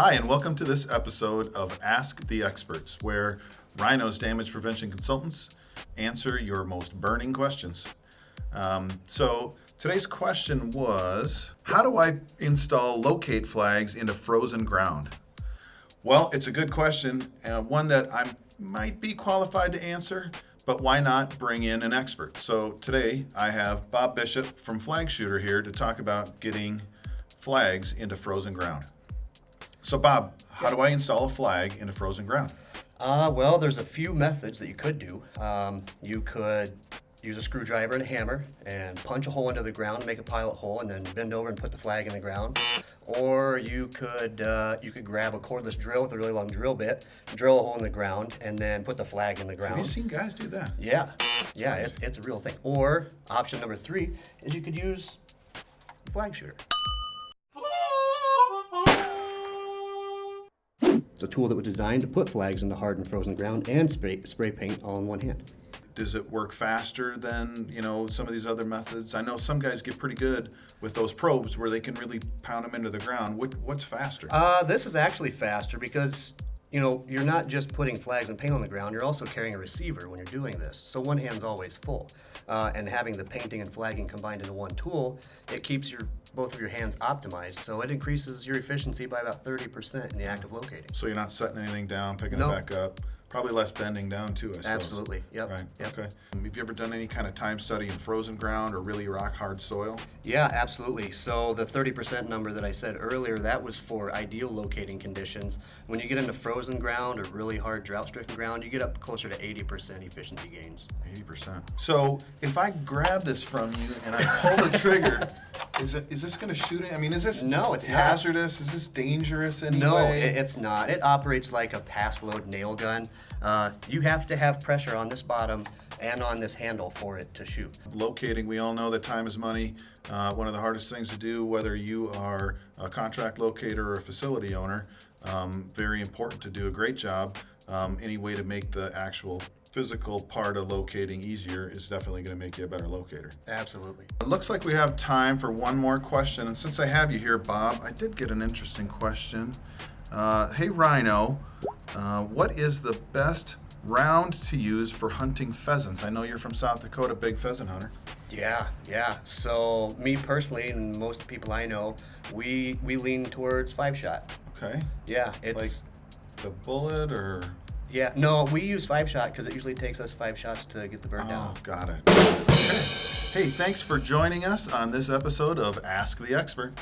Hi, and welcome to this episode of Ask the Experts, where Rhino's damage prevention consultants answer your most burning questions. So today's question was, how do I install locate flags into frozen ground? Well, it's a good question, one that I might be qualified to answer, but why not bring in an expert? So today I have Bob Bishop from Flag Shooter here to talk about getting flags into frozen ground. So Bob, how do I install a flag into frozen ground? Well, there's a few methods that you could do. You could use a screwdriver and a hammer and punch a hole into the ground, make a pilot hole, and then bend over and put the flag in the ground. Or you could grab a cordless drill with a really long drill bit, drill a hole in the ground, and then put the flag in the ground. Have you seen guys do that? Yeah, it's a real thing. Or option number 3 is you could use Flag Shooter. It's a tool that was designed to put flags into hard and frozen ground and spray paint all in one hand. Does it work faster than, some of these other methods? I know some guys get pretty good with those probes where they can really pound them into the ground. What's faster? This is actually faster because, you're not just putting flags and paint on the ground, you're also carrying a receiver when you're doing this. So one hand's always full. And having the painting and flagging combined into one tool, it keeps both of your hands optimized. So it increases your efficiency by about 30% in the act of locating. So you're not setting anything down, picking it back up. Probably less bending down too, I suppose. Absolutely, yep. Right, yep. Okay. Have you ever done any kind of time study in frozen ground or really rock hard soil? Yeah, absolutely. So the 30% number that I said earlier, that was for ideal locating conditions. When you get into frozen ground or really hard drought-stricken ground, you get up closer to 80% efficiency gains. 80%. So if I grab this from you and I pull the trigger, is this going to shoot it? I mean, is this No, it's hazardous? Is this dangerous in any No, way? it's not. It operates like a pass-load nail gun. You have to have pressure on this bottom and on this handle for it to shoot. Locating, we all know that time is money. One of the hardest things to do, whether you are a contract locator or a facility owner, very important to do a great job. Any way to make the actual physical part of locating easier is definitely going to make you a better locator. Absolutely. It looks like we have time for one more question. And since I have you here, Bob, I did get an interesting question. Hey, Rhino, what is the best round to use for hunting pheasants? I know you're from South Dakota, big pheasant hunter. Yeah. So me personally, and most people I know, we lean towards 5-shot. Okay. Yeah, Like it's the bullet or? yeah. No, we use 5-shot because it usually takes us 5 shots to get the bird down. Oh, got it. Okay. Hey, thanks for joining us on this episode of Ask the Expert.